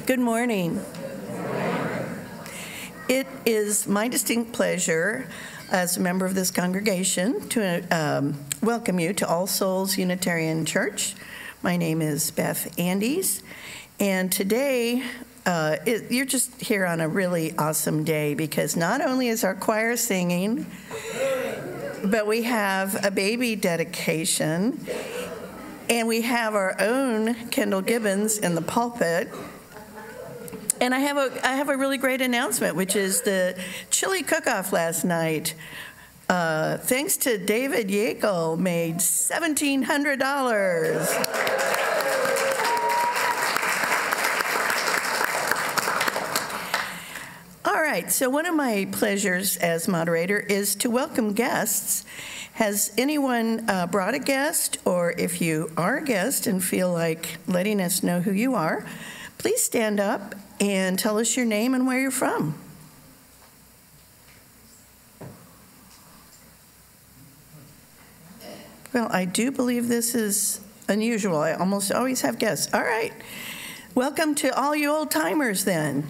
Good morning. It is my distinct pleasure as a member of this congregation to welcome you to All Souls Unitarian Church. My name is Beth Andes, and today you're just here on a really awesome day because not only is our choir singing, but we have a baby dedication, and we have our own Kendyl Gibbons in the pulpit. And I have a really great announcement, which is the chili cook-off last night. Thanks to David Yeakel, made $1,700. All right, so one of my pleasures as moderator is to welcome guests. Has anyone brought a guest, or if you are a guest and feel like letting us know who you are, please stand up and tell us your name and where you're from. Well, I do believe this is unusual. I almost always have guests. All right. Welcome to all you old timers then.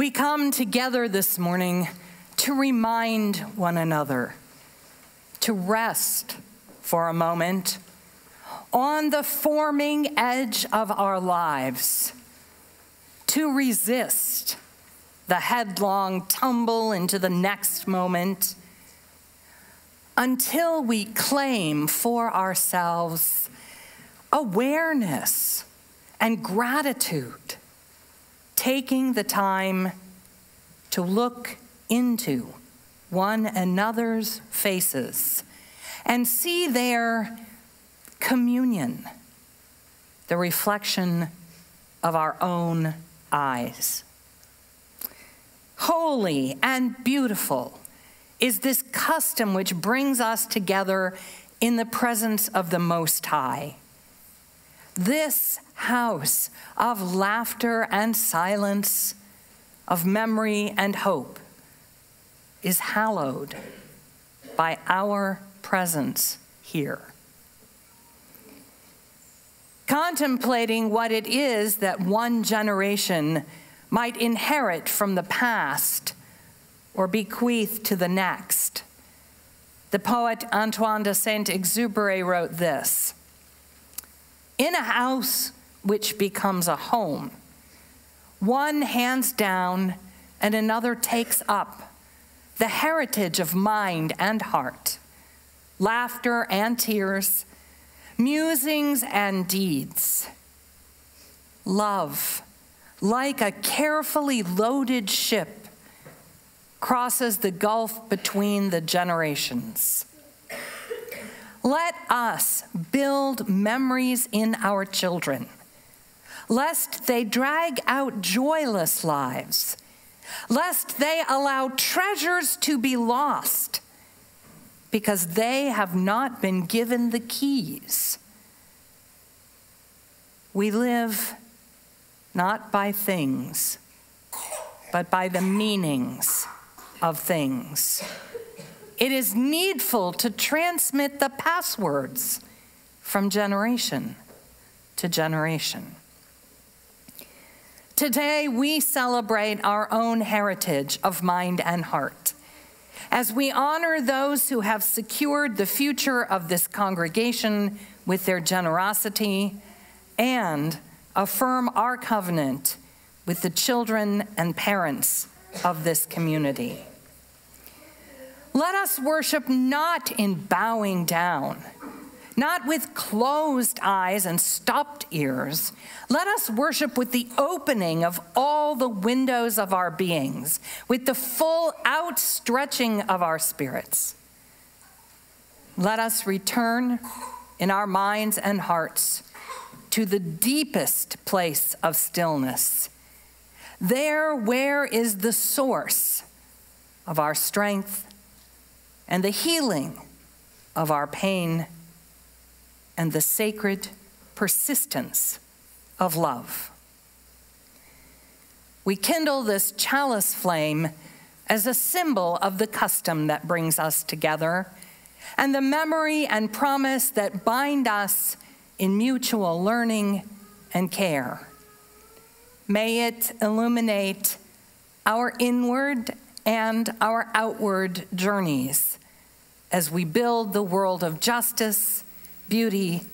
We come together this morning to remind one another, to rest for a moment on the forming edge of our lives, to resist the headlong tumble into the next moment until we claim for ourselves awareness and gratitude, taking the time to look into one another's faces and see their communion, the reflection of our own eyes. Holy and beautiful is this custom which brings us together in the presence of the Most High. This house of laughter and silence, of memory and hope, is hallowed by our presence here. Contemplating what it is that one generation might inherit from the past or bequeath to the next, the poet Antoine de Saint-Exupéry wrote this: "In a house which becomes a home, one hands down and another takes up the heritage of mind and heart, laughter and tears, musings and deeds. Love, like a carefully loaded ship, crosses the gulf between the generations. Let us build memories in our children, lest they drag out joyless lives, lest they allow treasures to be lost, because they have not been given the keys. We live not by things, but by the meanings of things. It is needful to transmit the passwords from generation to generation." Today, we celebrate our own heritage of mind and heart as we honor those who have secured the future of this congregation with their generosity and affirm our covenant with the children and parents of this community. Let us worship not in bowing down, not with closed eyes and stopped ears. Let us worship with the opening of all the windows of our beings, with the full outstretching of our spirits. Let us return in our minds and hearts to the deepest place of stillness, there where is the source of our strength and the healing of our pain and the sacred persistence of love. We kindle this chalice flame as a symbol of the custom that brings us together and the memory and promise that bind us in mutual learning and care. May it illuminate our inward and our outward journeys as we build the world of justice, beauty,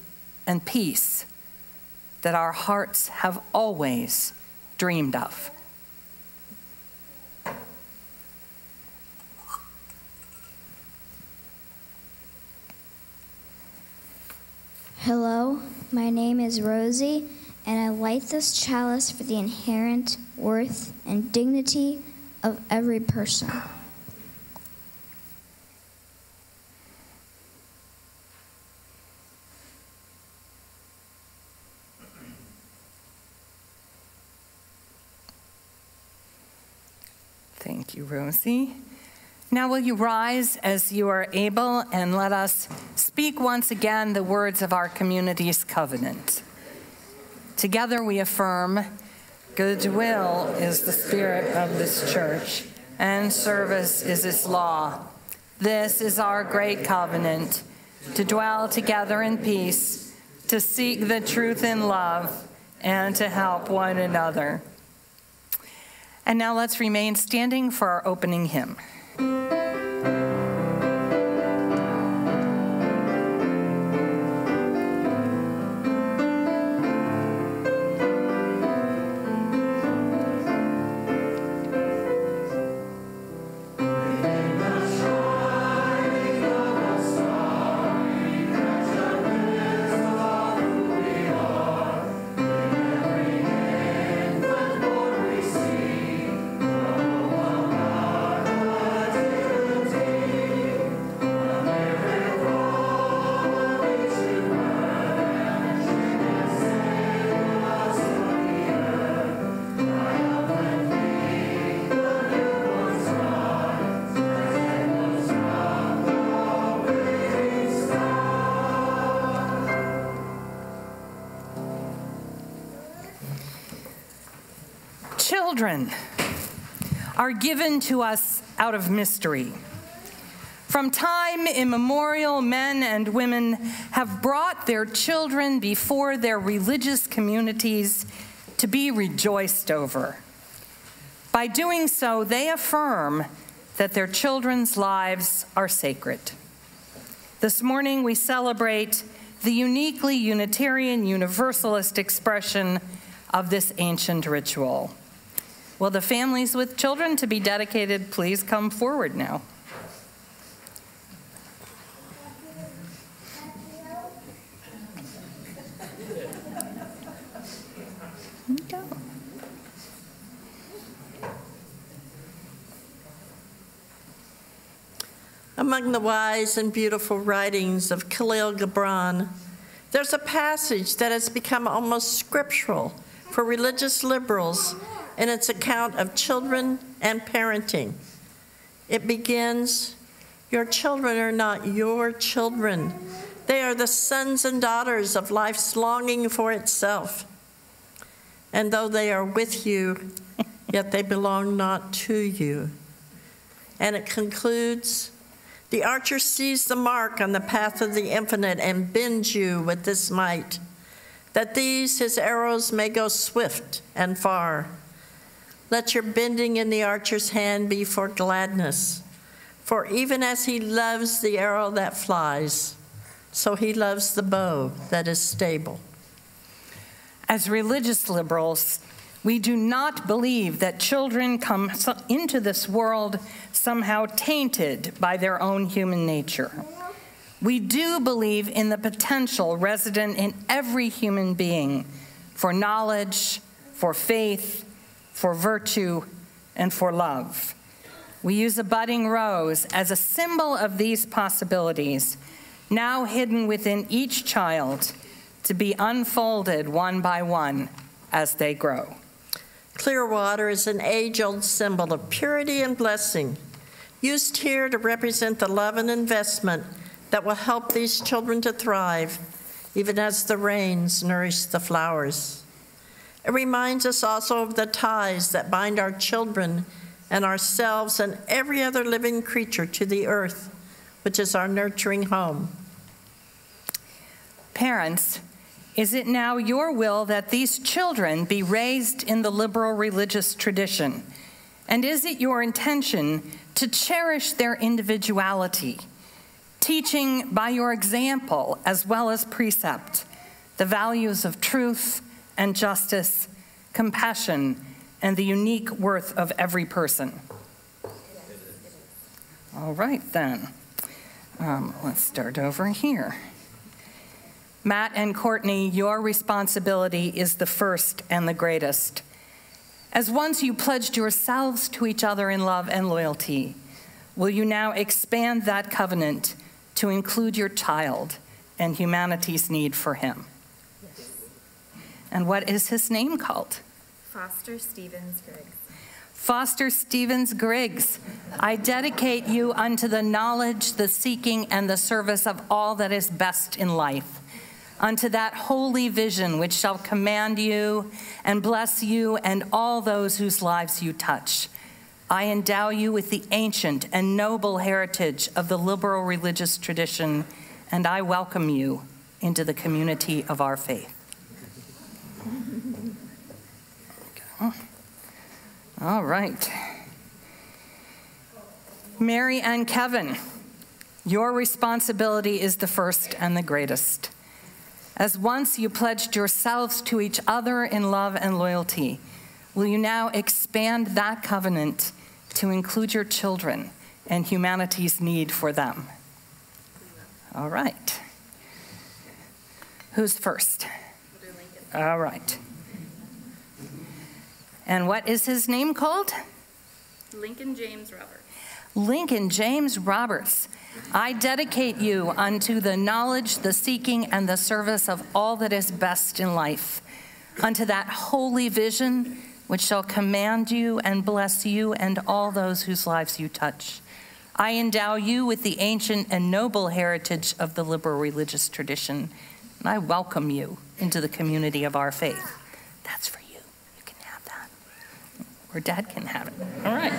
and peace that our hearts have always dreamed of. Hello, my name is Rosie, and I light this chalice for the inherent worth and dignity of every person. Thank you, Rosie. Now will you rise as you are able, and let us speak once again the words of our community's covenant. Together we affirm, goodwill is the spirit of this church, and service is its law. This is our great covenant, to dwell together in peace, to seek the truth in love, and to help one another. And now let's remain standing for our opening hymn. Children are given to us out of mystery. From time immemorial, men and women have brought their children before their religious communities to be rejoiced over. By doing so, they affirm that their children's lives are sacred. This morning, we celebrate the uniquely Unitarian Universalist expression of this ancient ritual. Will the families with children to be dedicated please come forward now? Here you go. Among the wise and beautiful writings of Khalil Gibran, there's a passage that has become almost scriptural for religious liberals in its account of children and parenting. It begins, "Your children are not your children. They are the sons and daughters of life's longing for itself. And though they are with you, yet they belong not to you." And it concludes, "The archer sees the mark on the path of the infinite and bends you with this might, that these his arrows may go swift and far. Let your bending in the archer's hand be for gladness, for even as he loves the arrow that flies, so he loves the bow that is stable." As religious liberals, we do not believe that children come into this world somehow tainted by their own human nature. We do believe in the potential resident in every human being for knowledge, for faith, for virtue, and for love. We use a budding rose as a symbol of these possibilities, now hidden within each child, to be unfolded one by one as they grow. Clear water is an age-old symbol of purity and blessing, used here to represent the love and investment that will help these children to thrive, even as the rains nourish the flowers. It reminds us also of the ties that bind our children and ourselves and every other living creature to the earth, which is our nurturing home. Parents, is it now your will that these children be raised in the liberal religious tradition? And is it your intention to cherish their individuality, teaching by your example as well as precept the values of truth and justice, compassion, and the unique worth of every person? All right, then. Let's start over here. Matt and Courtney, your responsibility is the first and the greatest. As once you pledged yourselves to each other in love and loyalty, will you now expand that covenant to include your child and humanity's need for him? Yes. And what is his name called? Foster Stevens Griggs. Foster Stevens Griggs, I dedicate you unto the knowledge, the seeking, and the service of all that is best in life, unto that holy vision which shall command you and bless you and all those whose lives you touch. I endow you with the ancient and noble heritage of the liberal religious tradition, and I welcome you into the community of our faith. There we go. All right. Mary and Kevin, your responsibility is the first and the greatest. As once you pledged yourselves to each other in love and loyalty, will you now expand that covenant to include your children and humanity's need for them? All right. Who's first? All right. And what is his name called? Lincoln James Roberts. Lincoln James Roberts. I dedicate you unto the knowledge, the seeking, and the service of all that is best in life, unto that holy vision which shall command you and bless you and all those whose lives you touch. I endow you with the ancient and noble heritage of the liberal religious tradition, and I welcome you into the community of our faith. That's for you. You can have that. Or Dad can have it. All right.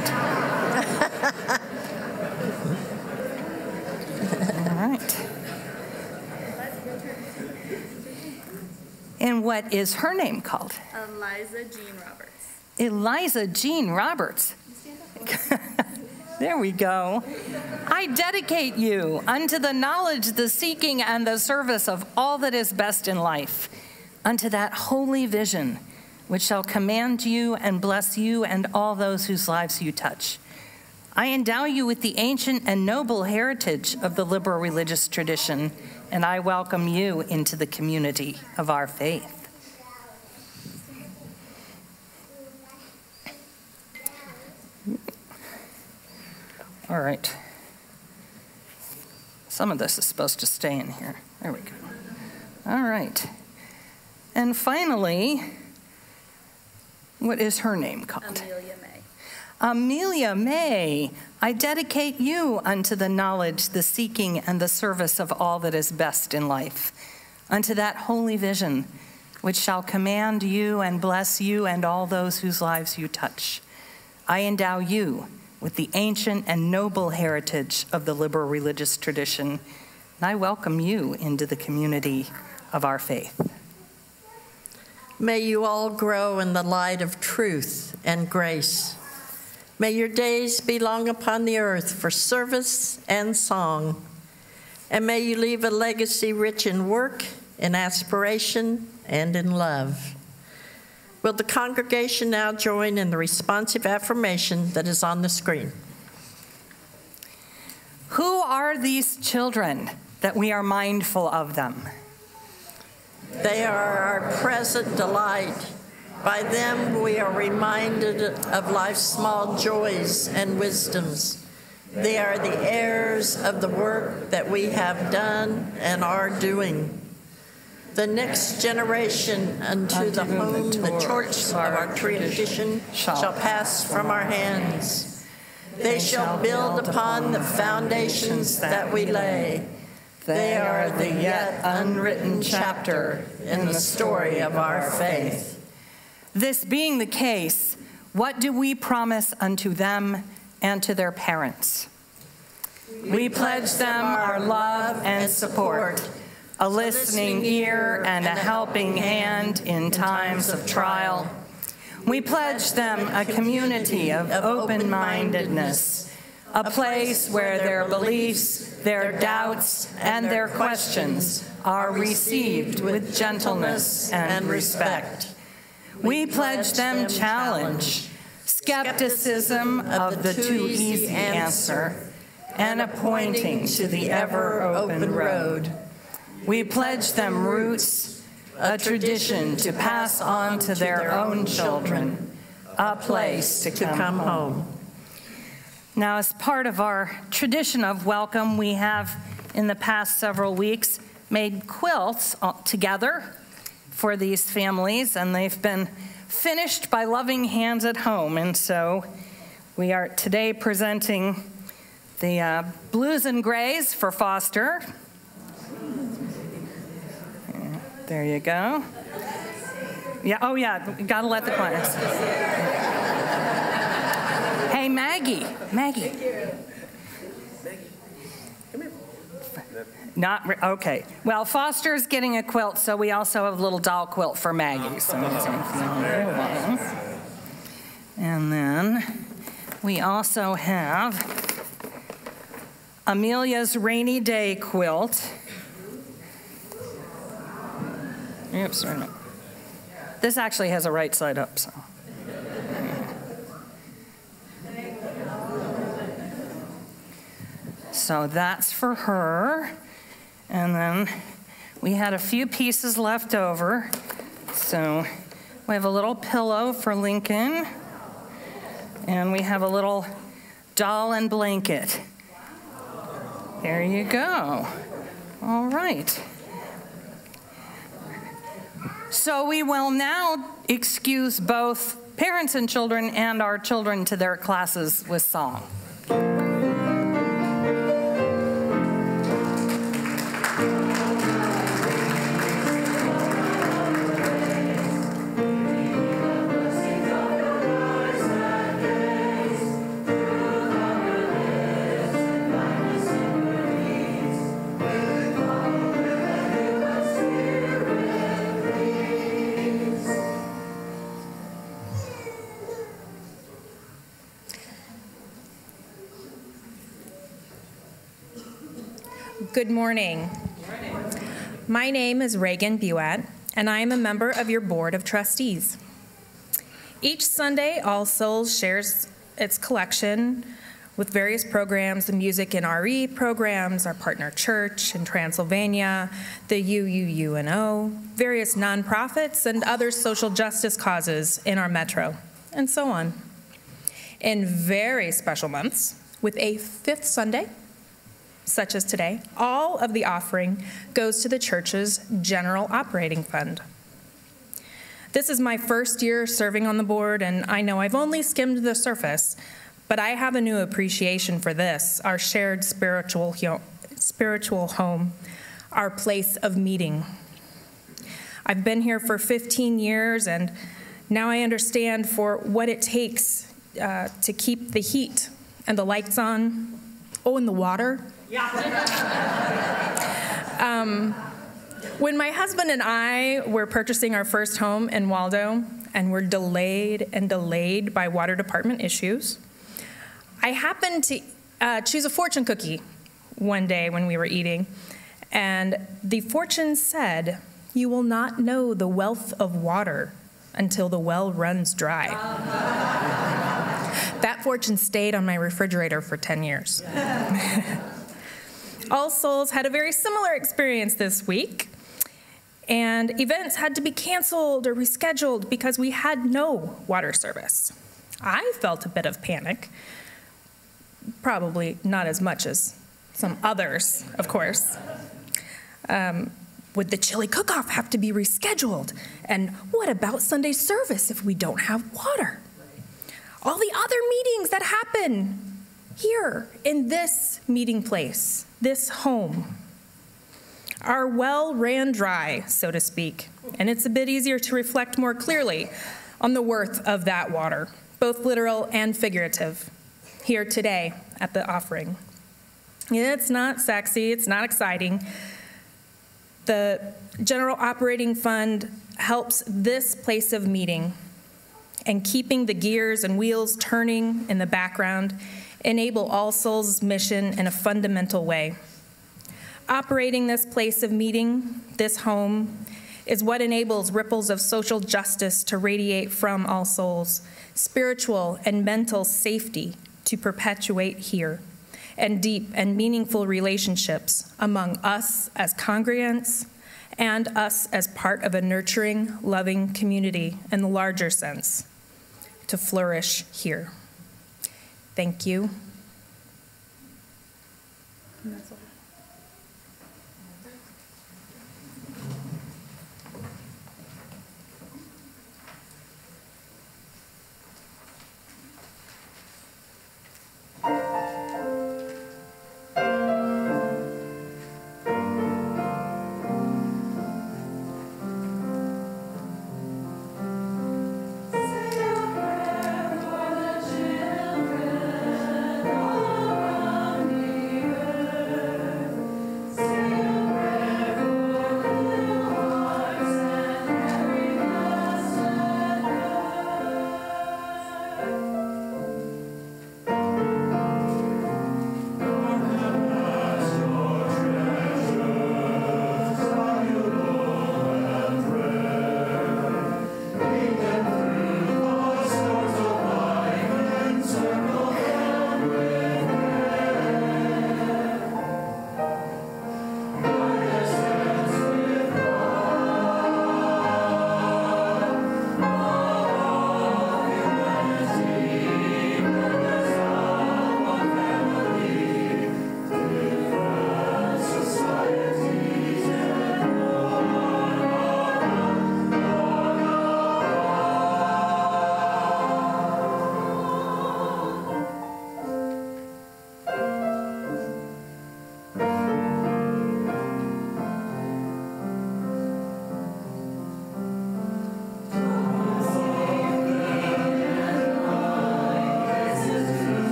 All right. And what is her name called? Eliza Jean Roberts. Eliza Jean Roberts. There we go. I dedicate you unto the knowledge, the seeking, and the service of all that is best in life, unto that holy vision which shall command you and bless you and all those whose lives you touch. I endow you with the ancient and noble heritage of the liberal religious tradition, and I welcome you into the community of our faith. All right. Some of this is supposed to stay in here. There we go. All right. And finally, what is her name called? Amelia May. Amelia May, I dedicate you unto the knowledge, the seeking, and the service of all that is best in life, unto that holy vision which shall command you and bless you and all those whose lives you touch. I endow you with the ancient and noble heritage of the liberal religious tradition, and I welcome you into the community of our faith. May you all grow in the light of truth and grace. May your days be long upon the earth for service and song, and may you leave a legacy rich in work, in aspiration, and in love. Will the congregation now join in the responsive affirmation that is on the screen? Who are these children that we are mindful of them? They are our present delight. By them we are reminded of life's small joys and wisdoms. They are the heirs of the work that we have done and are doing. The next generation unto the home the torch of our tradition shall pass from our hands. They shall build upon the foundations that we lay. They are the yet unwritten chapter in the story of our faith. This being the case, what do we promise unto them and to their parents? We pledge them our love and support, a listening ear and a helping hand in times of trial. We pledge them a community of open-mindedness, a place where their beliefs, their doubts, and their questions are received with gentleness and respect. We pledge them challenge, skepticism of the too easy answer, and a pointing to the ever-open road. We pledge them roots, a tradition to pass on to their own children, a place to come home. Now, as part of our tradition of welcome, we have, in the past several weeks, made quilts together for these families, and they've been finished by loving hands at home. And so we are today presenting the blues and grays for Foster. There you go. Yeah, oh yeah, we gotta let the class. Hey, Maggie. Okay. Well, Foster's getting a quilt, so we also have a little doll quilt for Maggie. So And then we also have Amelia's Rainy Day quilt. Oops, wait a minute. This actually has a right side up, so. So that's for her. And then we had a few pieces left over. So we have a little pillow for Lincoln. And we have a little doll and blanket. There you go. All right. So we will now excuse both parents and children and our children to their classes with song. Good morning. My name is Reagan Buat, and I am a member of your Board of Trustees. Each Sunday, All Souls shares its collection with various programs, the music and RE programs, our partner church in Transylvania, the UUNO, various nonprofits, and other social justice causes in our metro, and so on. In very special months, with a fifth Sunday, such as today, all of the offering goes to the church's general operating fund. This is my first year serving on the board, and I know I've only skimmed the surface, but I have a new appreciation for this, our shared spiritual home, our place of meeting. I've been here for 15 years, and now I understand for what it takes to keep the heat and the lights on, and the water. When my husband and I were purchasing our first home in Waldo and were delayed by water department issues, I happened to choose a fortune cookie one day when we were eating, and the fortune said, "You will not know the wealth of water until the well runs dry." That fortune stayed on my refrigerator for 10 years. All Souls had a very similar experience this week, and events had to be canceled or rescheduled because we had no water service. I felt a bit of panic, probably not as much as some others, of course. Would the chili cook-off have to be rescheduled? And what about Sunday service if we don't have water? All the other meetings that happen here in this meeting place, this home. Our well ran dry, so to speak, and it's a bit easier to reflect more clearly on the worth of that water, both literal and figurative, here today at the offering. It's not sexy, it's not exciting. The General Operating Fund helps this place of meeting and keeping the gears and wheels turning in the background enable All Souls' mission in a fundamental way. Operating this place of meeting, this home, is what enables ripples of social justice to radiate from All Souls, spiritual and mental safety to perpetuate here, and deep and meaningful relationships among us as congregants and us as part of a nurturing, loving community in the larger sense, to flourish here. Thank you.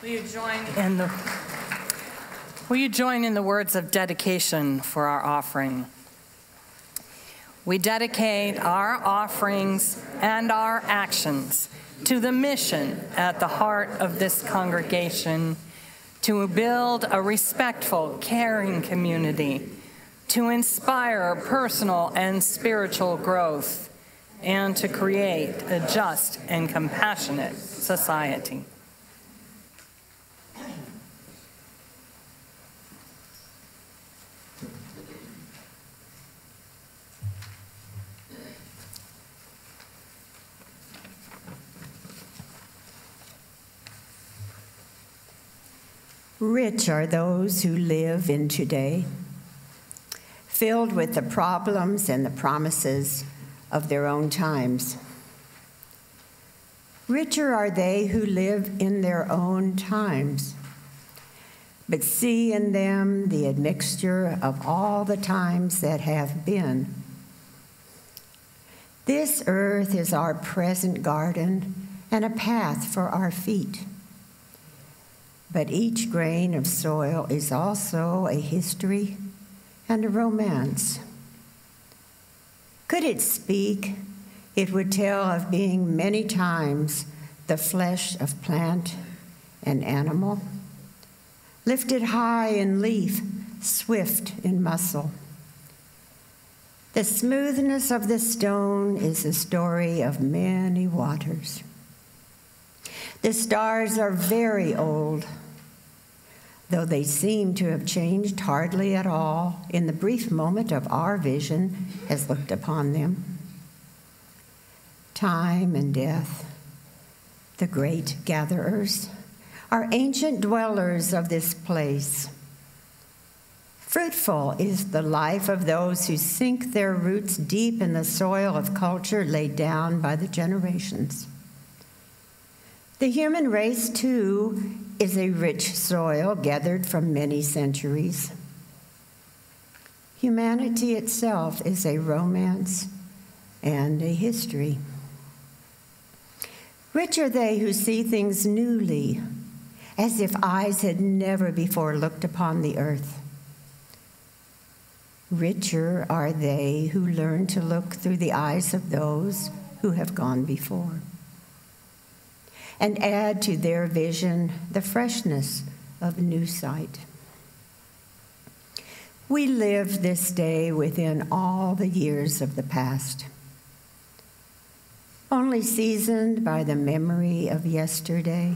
Will you join in the words of dedication for our offering? We dedicate our offerings and our actions to the mission at the heart of this congregation, to build a respectful, caring community, to inspire personal and spiritual growth, and to create a just and compassionate society. Rich are those who live in today, filled with the problems and the promises of their own times. Richer are they who live in their own times, but see in them the admixture of all the times that have been. This earth is our present garden and a path for our feet. But each grain of soil is also a history and a romance. Could it speak, it would tell of being many times the flesh of plant and animal, lifted high in leaf, swift in muscle. The smoothness of the stone is the story of many waters. The stars are very old, though they seem to have changed hardly at all in the brief moment of our vision as looked upon them. Time and death, the great gatherers, are ancient dwellers of this place. Fruitful is the life of those who sink their roots deep in the soil of culture laid down by the generations. The human race, too, is a rich soil gathered from many centuries. Humanity itself is a romance and a history. Rich are they who see things newly, as if eyes had never before looked upon the earth. Richer are they who learn to look through the eyes of those who have gone before, and add to their vision the freshness of new sight. We live this day within all the years of the past, only seasoned by the memory of yesterday.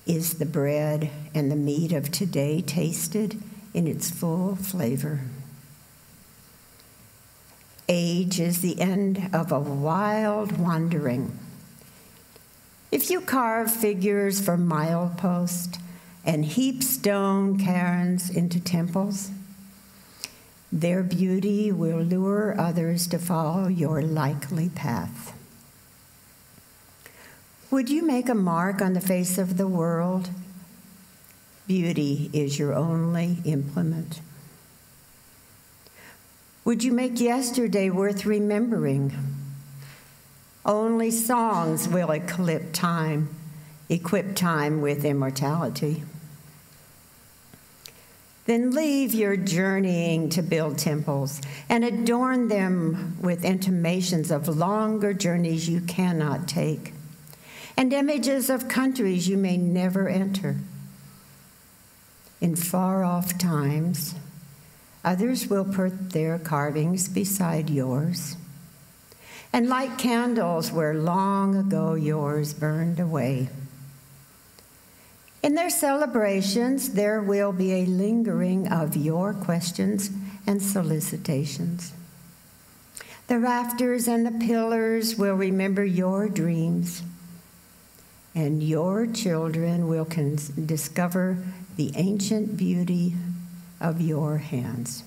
Is the bread and the meat of today tasted in its full flavor? Age is the end of a wild wandering. If you carve figures for mileposts and heap stone cairns into temples, their beauty will lure others to follow your likely path. Would you make a mark on the face of the world? Beauty is your only implement. Would you make yesterday worth remembering? Only songs will equip time with immortality. Then leave your journeying to build temples and adorn them with intimations of longer journeys you cannot take, and images of countries you may never enter. In far-off times, others will put their carvings beside yours and light candles where long ago yours burned away. In their celebrations, there will be a lingering of your questions and solicitations. The rafters and the pillars will remember your dreams, and your children will discover the ancient beauty of your hands.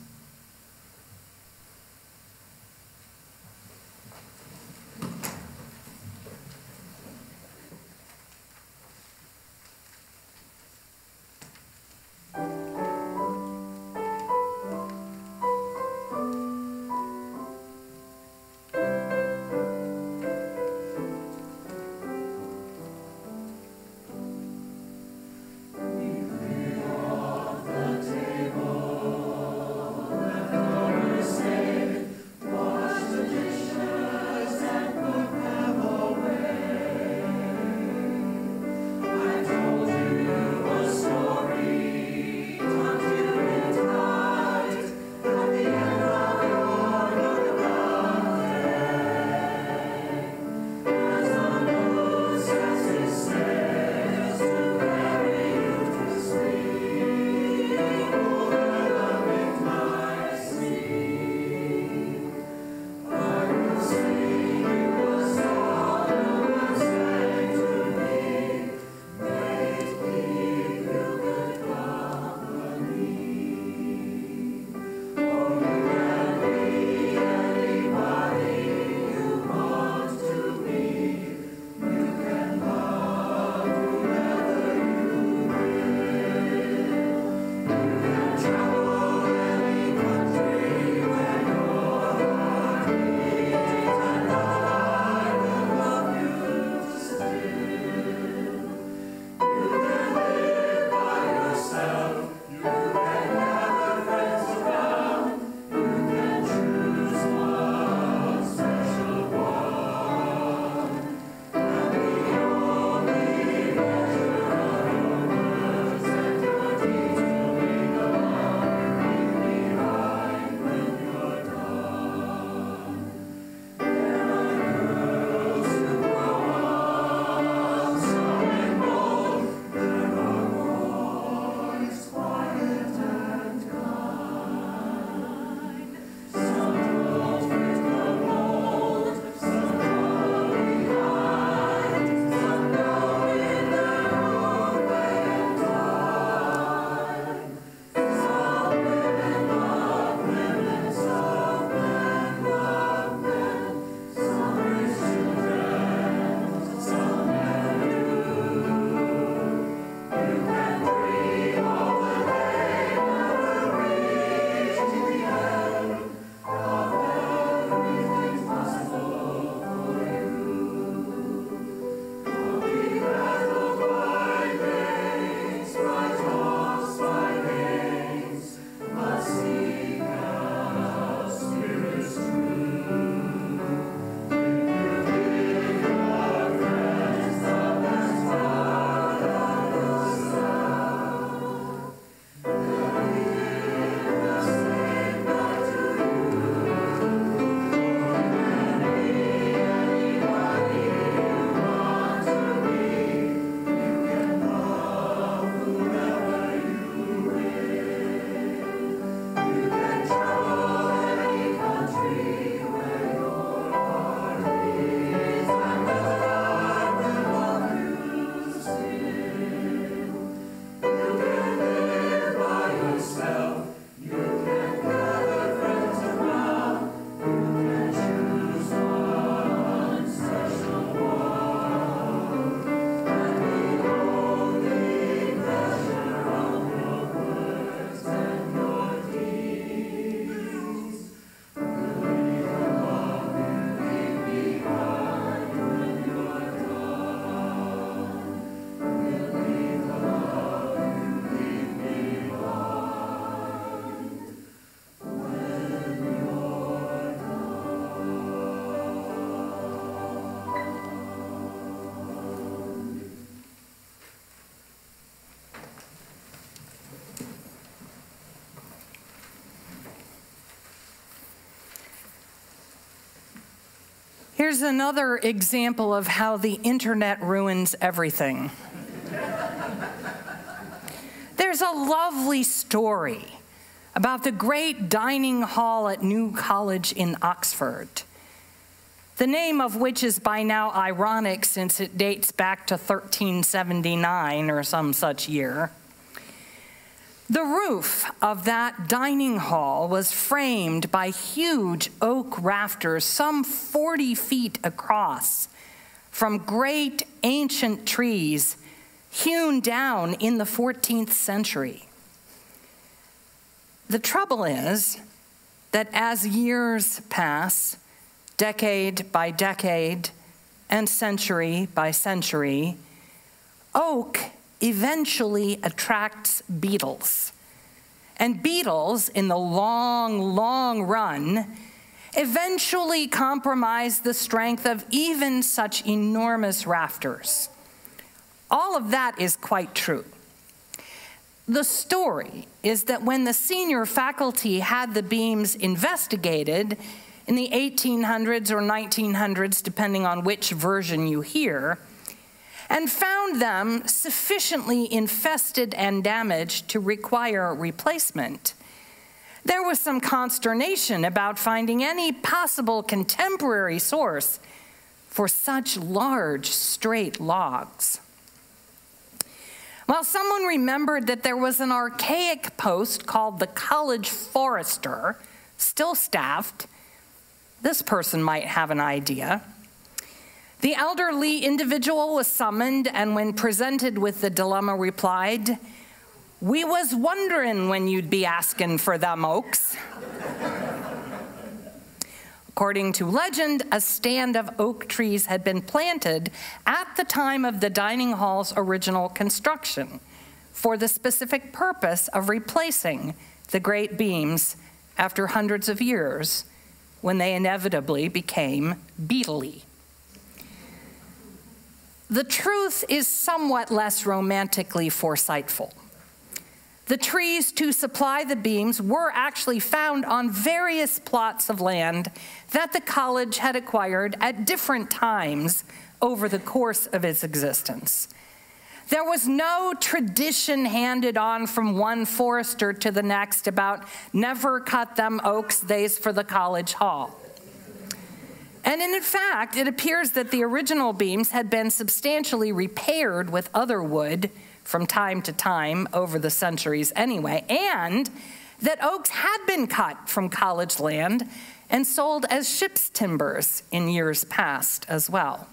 Here's another example of how the internet ruins everything. There's a lovely story about the great dining hall at New College in Oxford, the name of which is by now ironic since it dates back to 1379 or some such year. The roof of that dining hall was framed by huge oak rafters some 40 feet across from great ancient trees hewn down in the 14th century. The trouble is that as years pass, decade by decade and century by century, oak eventually attracts beetles. And beetles, in the long, long run, eventually compromise the strength of even such enormous rafters. All of that is quite true. The story is that when the senior faculty had the beams investigated in the 1800s or 1900s, depending on which version you hear, and found them sufficiently infested and damaged to require replacement, there was some consternation about finding any possible contemporary source for such large straight logs. Well, someone remembered that there was an archaic post called the College Forester, still staffed. This person might have an idea. The elderly individual was summoned, and when presented with the dilemma, replied, "We was wondering when you'd be asking for them oaks." According to legend, a stand of oak trees had been planted at the time of the dining hall's original construction for the specific purpose of replacing the great beams after hundreds of years when they inevitably became beetly. The truth is somewhat less romantically foresightful. The trees to supply the beams were actually found on various plots of land that the college had acquired at different times over the course of its existence. There was no tradition handed on from one forester to the next about never cut them oaks, they's for the college hall. And in fact, it appears that the original beams had been substantially repaired with other wood from time to time over the centuries anyway, and that oaks had been cut from college land and sold as ship's timbers in years past as well.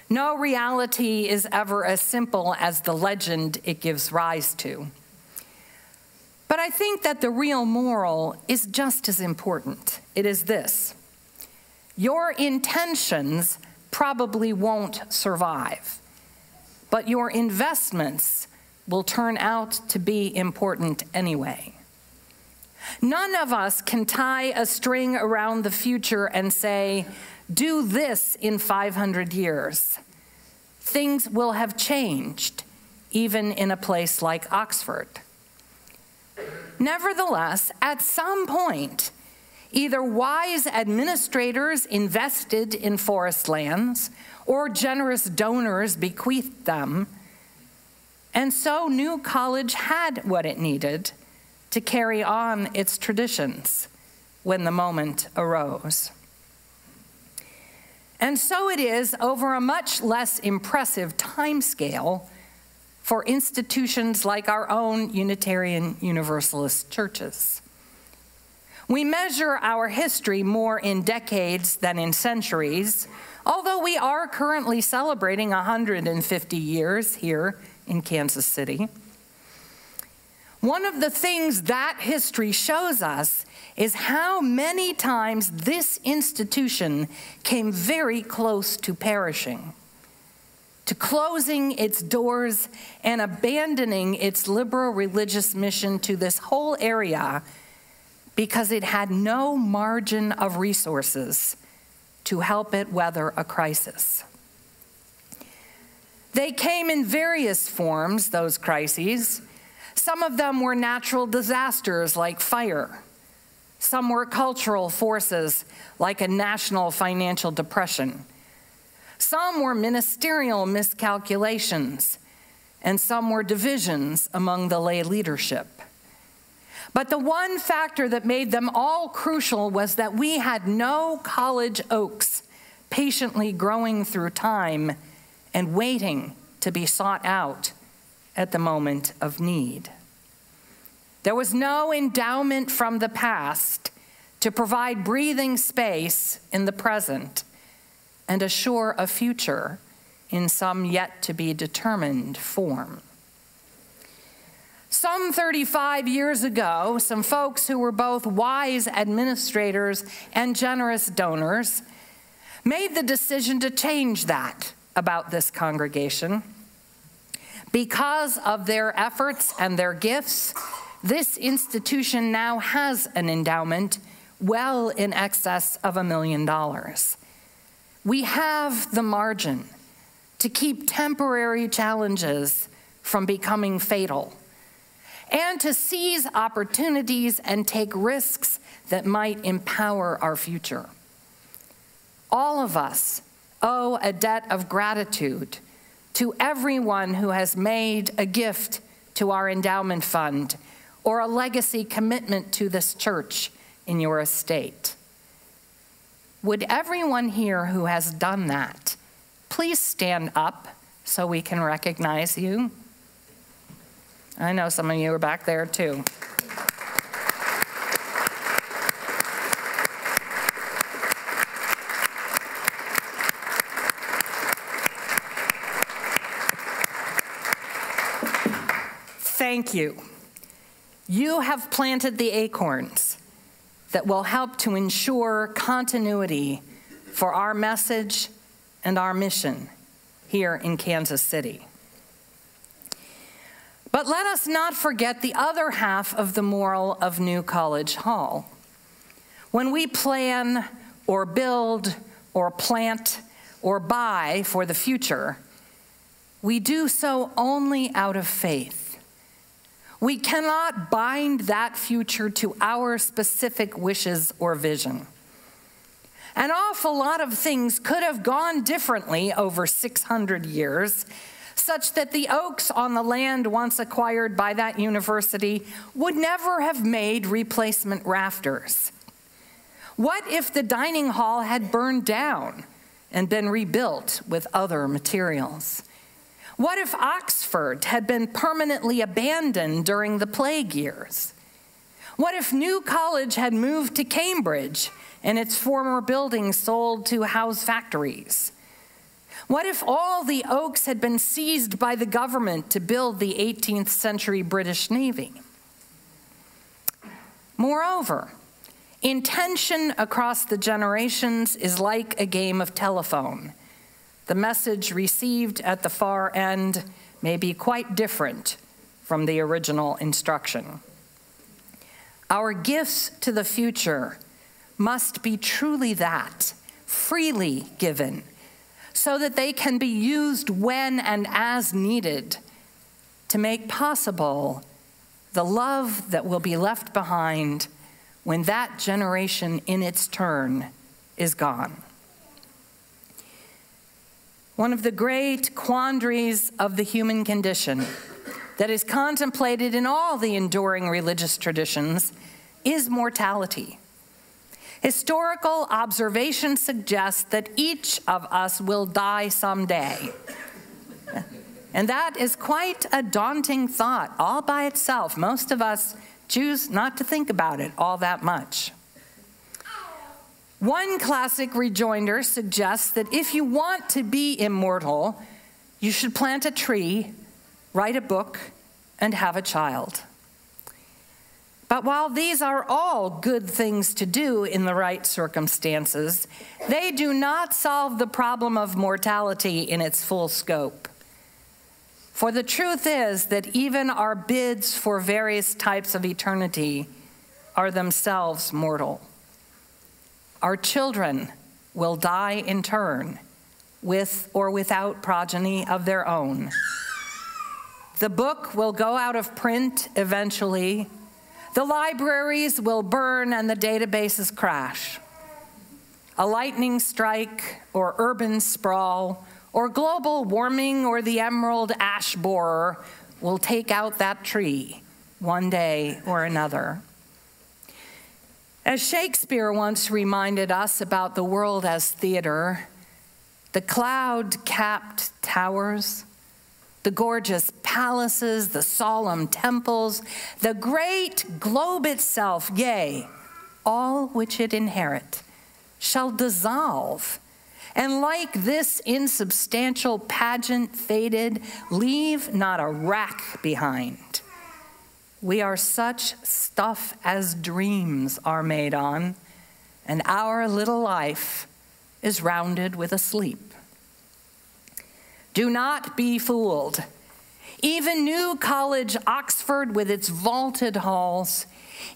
No reality is ever as simple as the legend it gives rise to. But I think that the real moral is just as important. It is this: your intentions probably won't survive, but your investments will turn out to be important anyway. None of us can tie a string around the future and say, do this in 500 years. Things will have changed, even in a place like Oxford. Nevertheless, at some point, either wise administrators invested in forest lands or generous donors bequeathed them, and so New College had what it needed to carry on its traditions when the moment arose. And so it is over a much less impressive timescale for institutions like our own Unitarian Universalist churches. We measure our history more in decades than in centuries, although we are currently celebrating 150 years here in Kansas City. One of the things that history shows us is how many times this institution came very close to perishing, to closing its doors and abandoning its liberal religious mission to this whole area because it had no margin of resources to help it weather a crisis. They came in various forms, those crises. Some of them were natural disasters like fire. Some were cultural forces like a national financial depression. Some were ministerial miscalculations, and some were divisions among the lay leadership. But the one factor that made them all crucial was that we had no college oaks patiently growing through time and waiting to be sought out at the moment of need. There was no endowment from the past to provide breathing space in the present and assure a future in some yet to be determined form. Some 35 years ago, some folks who were both wise administrators and generous donors made the decision to change that about this congregation. Because of their efforts and their gifts, this institution now has an endowment well in excess of $1 million. We have the margin to keep temporary challenges from becoming fatal, and to seize opportunities and take risks that might empower our future. All of us owe a debt of gratitude to everyone who has made a gift to our endowment fund or a legacy commitment to this church in your estate. Would everyone here who has done that please stand up so we can recognize you? I know some of you are back there too. Thank you. You have planted the acorns that will help to ensure continuity for our message and our mission here in Kansas City. But let us not forget the other half of the moral of New College Hall. When we plan or build or plant or buy for the future, we do so only out of faith. We cannot bind that future to our specific wishes or vision. An awful lot of things could have gone differently over 600 years, such that the oaks on the land once acquired by that university would never have made replacement rafters. What if the dining hall had burned down and been rebuilt with other materials? What if Oxford had been permanently abandoned during the plague years? What if New College had moved to Cambridge and its former buildings sold to house factories? What if all the oaks had been seized by the government to build the 18th century British Navy? Moreover, intention across the generations is like a game of telephone. The message received at the far end may be quite different from the original instruction. Our gifts to the future must be truly that, freely given, so that they can be used when and as needed to make possible the love that will be left behind when that generation in its turn is gone. One of the great quandaries of the human condition that is contemplated in all the enduring religious traditions is mortality. Historical observation suggests that each of us will die someday. And that is quite a daunting thought all by itself. Most of us choose not to think about it all that much. One classic rejoinder suggests that if you want to be immortal, you should plant a tree, write a book, and have a child. But while these are all good things to do in the right circumstances, they do not solve the problem of mortality in its full scope. For the truth is that even our bids for various types of eternity are themselves mortal. Our children will die in turn, with or without progeny of their own. The book will go out of print eventually. The libraries will burn and the databases crash. A lightning strike or urban sprawl or global warming or the emerald ash borer will take out that tree one day or another. As Shakespeare once reminded us about the world as theater, the cloud-capped towers, the gorgeous palaces, the solemn temples, the great globe itself, yea, all which it inherit, shall dissolve, and like this insubstantial pageant faded, leave not a rack behind. We are such stuff as dreams are made on, and our little life is rounded with a sleep. Do not be fooled. Even New College Oxford with its vaulted halls,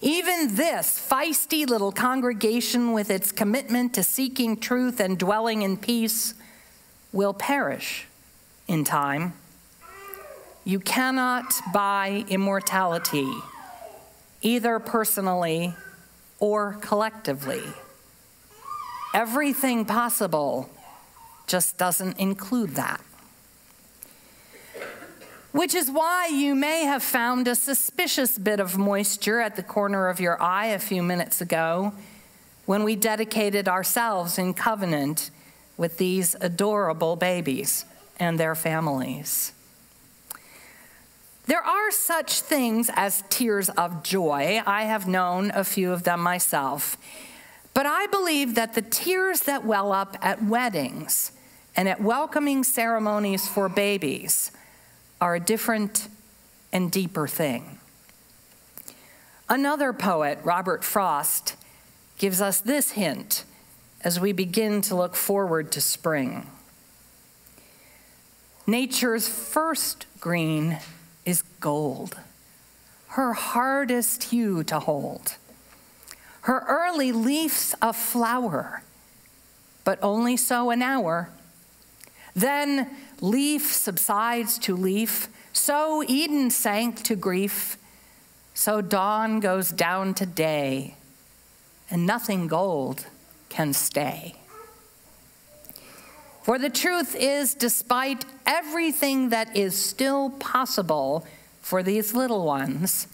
even this feisty little congregation with its commitment to seeking truth and dwelling in peace will perish in time. You cannot buy immortality, either personally or collectively. Everything possible just doesn't include that. Which is why you may have found a suspicious bit of moisture at the corner of your eye a few minutes ago when we dedicated ourselves in covenant with these adorable babies and their families. There are such things as tears of joy. I have known a few of them myself. But I believe that the tears that well up at weddings and at welcoming ceremonies for babies are a different and deeper thing. Another poet, Robert Frost, gives us this hint as we begin to look forward to spring. Nature's first green is gold, her hardest hue to hold. Her early leaf's a flower, but only so an hour. Then leaf subsides to leaf, so Eden sank to grief, so dawn goes down to day, and nothing gold can stay. For the truth is, despite everything that is still possible for these little ones,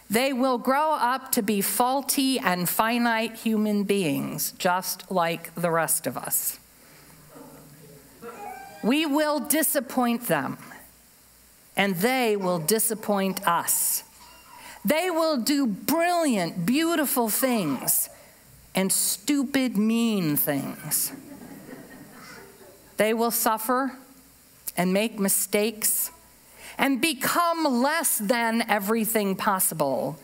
they will grow up to be faulty and finite human beings, just like the rest of us. We will disappoint them, and they will disappoint us. They will do brilliant, beautiful things and stupid, mean things. They will suffer and make mistakes and become less than everything possible,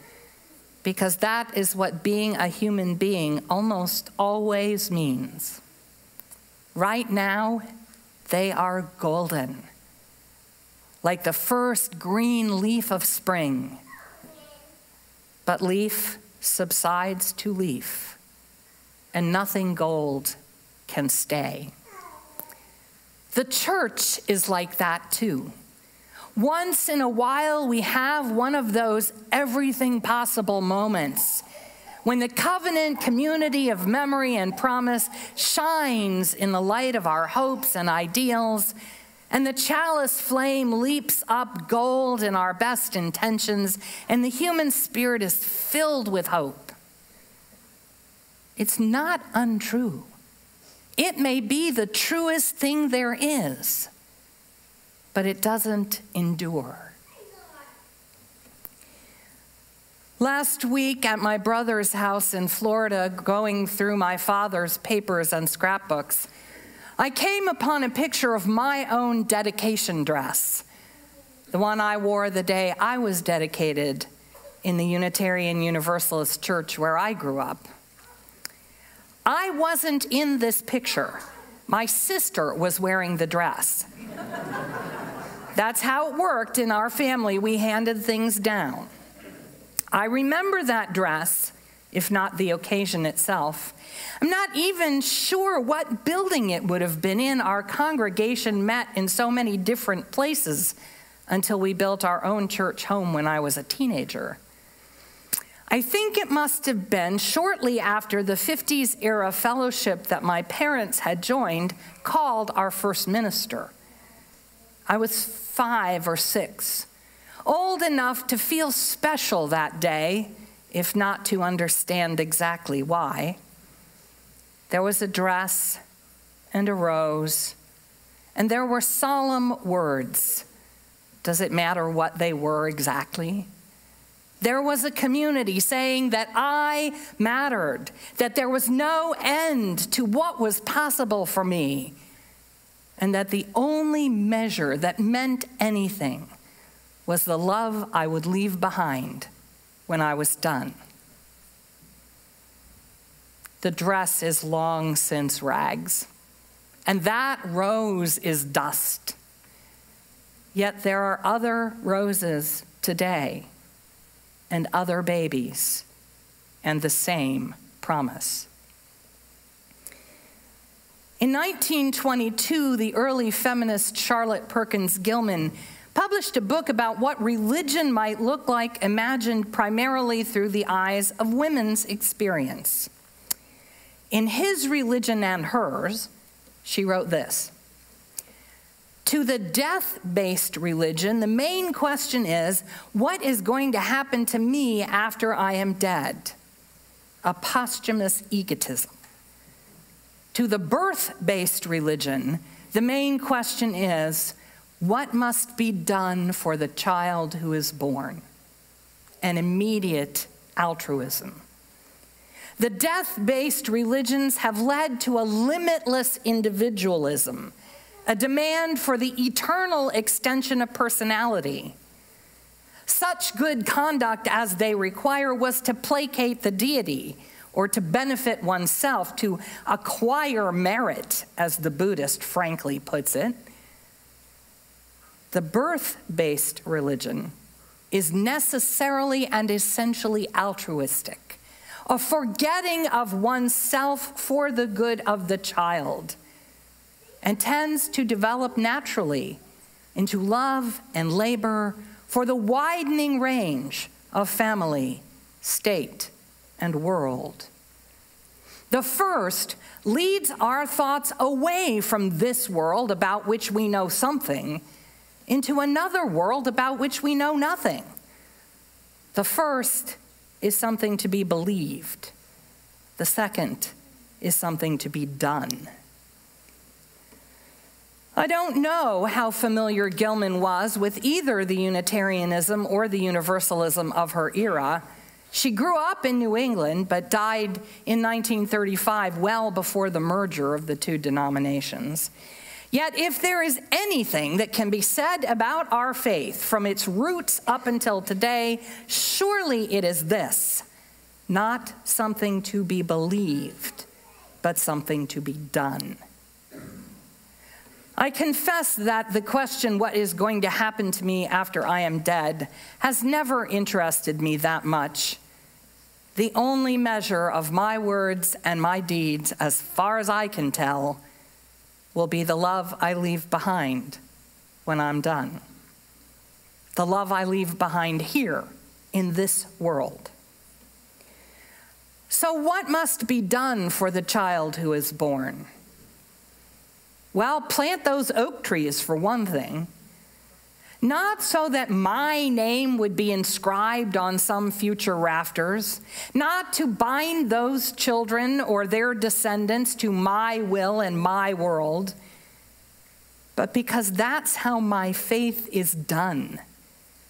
because that is what being a human being almost always means. Right now, they are golden, like the first green leaf of spring. But leaf subsides to leaf, and nothing gold can stay. The church is like that too. Once in a while, we have one of those everything possible moments when the covenant community of memory and promise shines in the light of our hopes and ideals, and the chalice flame leaps up gold in our best intentions, and the human spirit is filled with hope. It's not untrue. It may be the truest thing there is, but it doesn't endure. Last week at my brother's house in Florida, going through my father's papers and scrapbooks, I came upon a picture of my own dedication dress, the one I wore the day I was dedicated in the Unitarian Universalist Church where I grew up. I wasn't in this picture. My sister was wearing the dress. That's how it worked in our family. We handed things down. I remember that dress, if not the occasion itself. I'm not even sure what building it would have been in. Our congregation met in so many different places until we built our own church home when I was a teenager. I think it must have been shortly after the 50s era fellowship that my parents had joined called our first minister. I was 5 or 6, old enough to feel special that day, if not to understand exactly why. There was a dress and a rose, and there were solemn words. Does it matter what they were exactly? There was a community saying that I mattered, that there was no end to what was possible for me, and that the only measure that meant anything was the love I would leave behind when I was done. The dress is long since rags, and that rose is dust. Yet there are other roses today, and other babies, and the same promise. In 1922, the early feminist Charlotte Perkins Gilman published a book about what religion might look like, imagined primarily through the eyes of women's experience. In His Religion and Hers, she wrote this: to the death-based religion, the main question is, what is going to happen to me after I am dead? A posthumous egotism. To the birth-based religion, the main question is, what must be done for the child who is born? An immediate altruism. The death-based religions have led to a limitless individualism, a demand for the eternal extension of personality. Such good conduct as they require was to placate the deity or to benefit oneself, to acquire merit, as the Buddhist frankly puts it. The birth-based religion is necessarily and essentially altruistic, a forgetting of oneself for the good of the child, and tends to develop naturally into love and labor for the widening range of family, state, and world. The first leads our thoughts away from this world about which we know something into another world about which we know nothing. The first is something to be believed. The second is something to be done. I don't know how familiar Gilman was with either the Unitarianism or the Universalism of her era. She grew up in New England, but died in 1935, well before the merger of the two denominations. Yet if there is anything that can be said about our faith from its roots up until today, surely it is this: not something to be believed, but something to be done. I confess that the question, what is going to happen to me after I am dead, has never interested me that much. The only measure of my words and my deeds, as far as I can tell, will be the love I leave behind when I'm done. The love I leave behind here in this world. So what must be done for the child who is born? Well, plant those oak trees for one thing. Not so that my name would be inscribed on some future rafters, not to bind those children or their descendants to my will and my world, but because that's how my faith is done,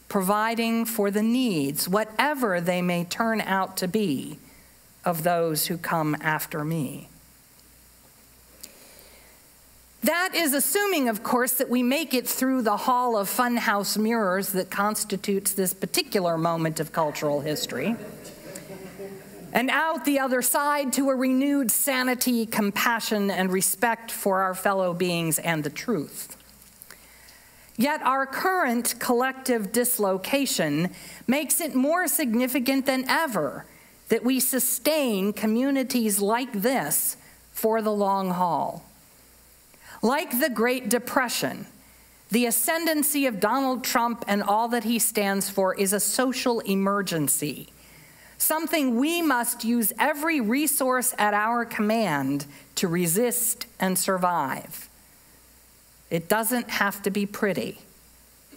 providing for the needs, whatever they may turn out to be, of those who come after me. That is assuming, of course, that we make it through the hall of funhouse mirrors that constitutes this particular moment of cultural history, and out the other side to a renewed sanity, compassion, and respect for our fellow beings and the truth. Yet our current collective dislocation makes it more significant than ever that we sustain communities like this for the long haul. Like the Great Depression, the ascendancy of Donald Trump and all that he stands for is a social emergency, something we must use every resource at our command to resist and survive. It doesn't have to be pretty.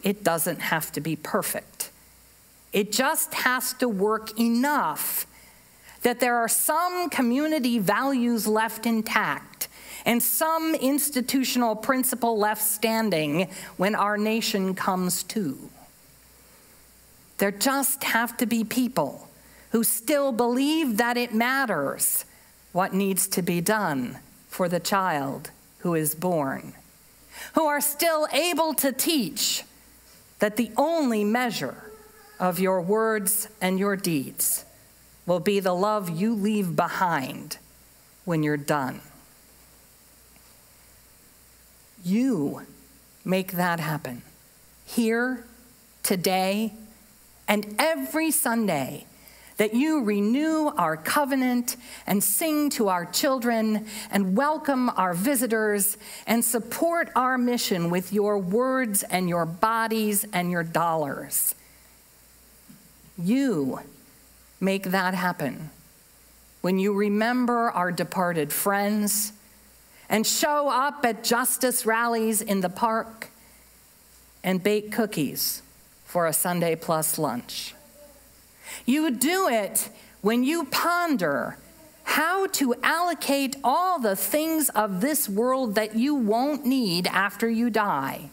It doesn't have to be perfect. It just has to work enough that there are some community values left intact and some institutional principle left standing when our nation comes to. There just have to be people who still believe that it matters what needs to be done for the child who is born, who are still able to teach that the only measure of your words and your deeds will be the love you leave behind when you're done. You make that happen here, today, and every Sunday that you renew our covenant and sing to our children and welcome our visitors and support our mission with your words and your bodies and your dollars. You make that happen when you remember our departed friends and show up at justice rallies in the park and bake cookies for a Sunday plus lunch. You do it when you ponder how to allocate all the things of this world that you won't need after you die,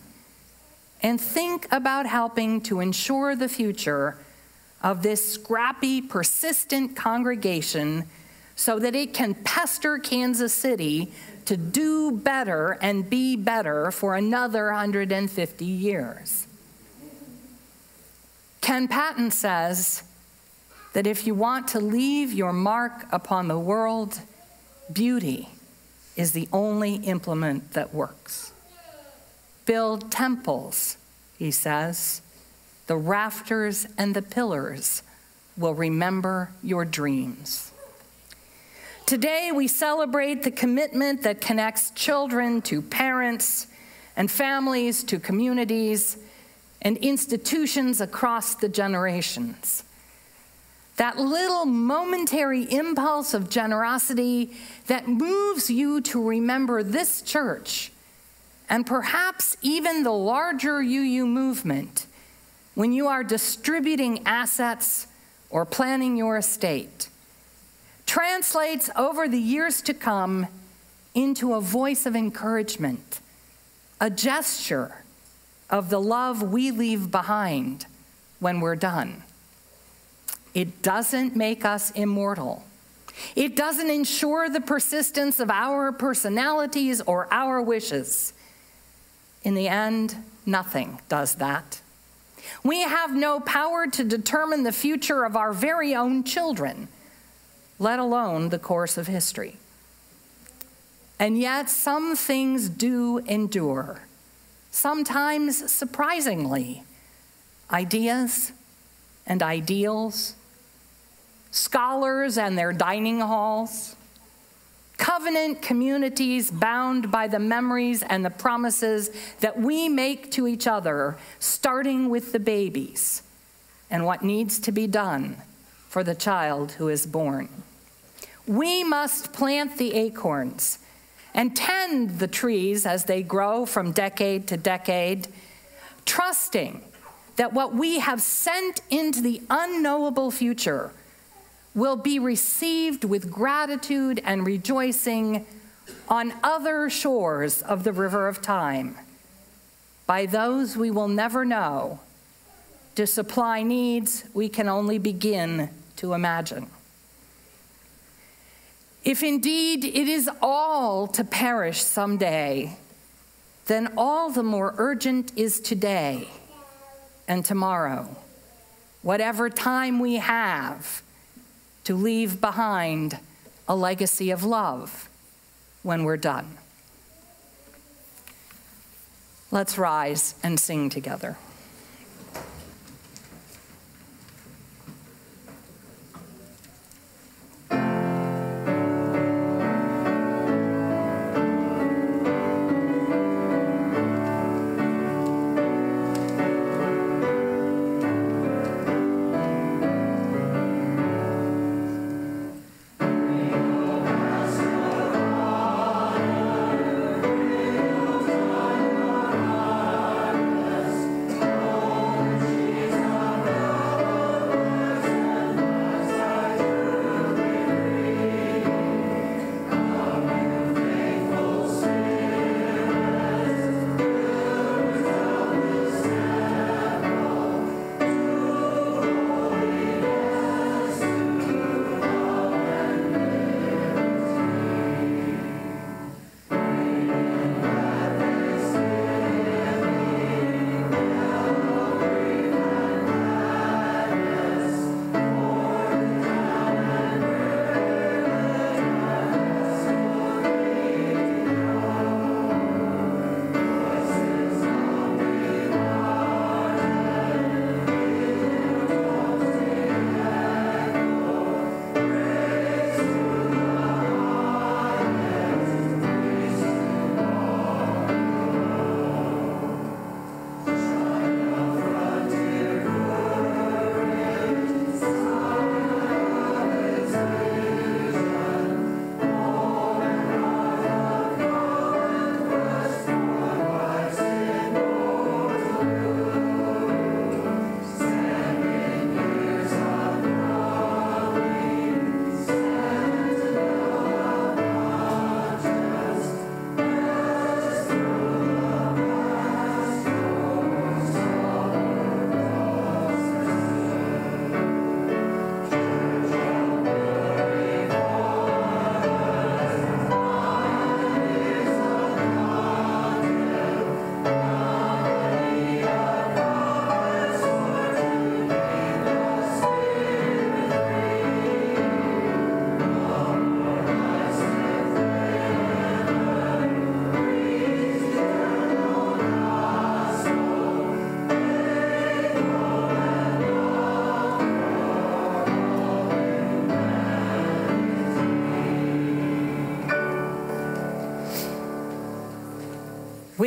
and think about helping to ensure the future of this scrappy, persistent congregation so that it can pester Kansas City to do better and be better for another 150 years. Ken Patton says that if you want to leave your mark upon the world, beauty is the only implement that works. Build temples, he says. The rafters and the pillars will remember your dreams. Today, we celebrate the commitment that connects children to parents and families to communities and institutions across the generations. That little momentary impulse of generosity that moves you to remember this church and perhaps even the larger UU movement when you are distributing assets or planning your estate, translates over the years to come into a voice of encouragement, a gesture of the love we leave behind when we're done. It doesn't make us immortal. It doesn't ensure the persistence of our personalities or our wishes. In the end, nothing does that. We have no power to determine the future of our very own children, let alone the course of history. And yet, some things do endure, sometimes surprisingly. Ideas and ideals, scholars and their dining halls, covenant communities bound by the memories and the promises that we make to each other, starting with the babies and what needs to be done for the child who is born. We must plant the acorns and tend the trees as they grow from decade to decade, trusting that what we have sent into the unknowable future will be received with gratitude and rejoicing on other shores of the river of time by those we will never know to supply needs we can only begin to imagine. If indeed it is all to perish someday, then all the more urgent is today and tomorrow, whatever time we have, to leave behind a legacy of love when we're done. Let's rise and sing together.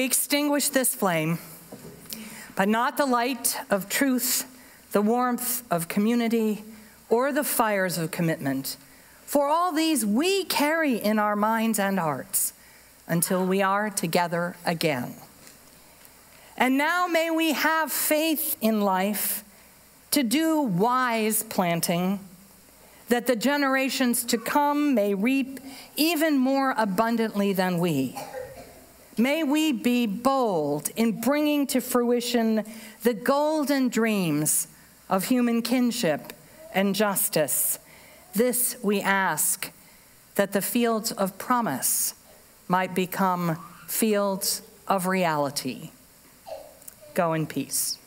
we extinguish this flame, but not the light of truth, the warmth of community, or the fires of commitment. For all these we carry in our minds and hearts until we are together again. And now may we have faith in life to do wise planting, that the generations to come may reap even more abundantly than we. May we be bold in bringing to fruition the golden dreams of human kinship and justice. This we ask, that the fields of promise might become fields of reality. Go in peace.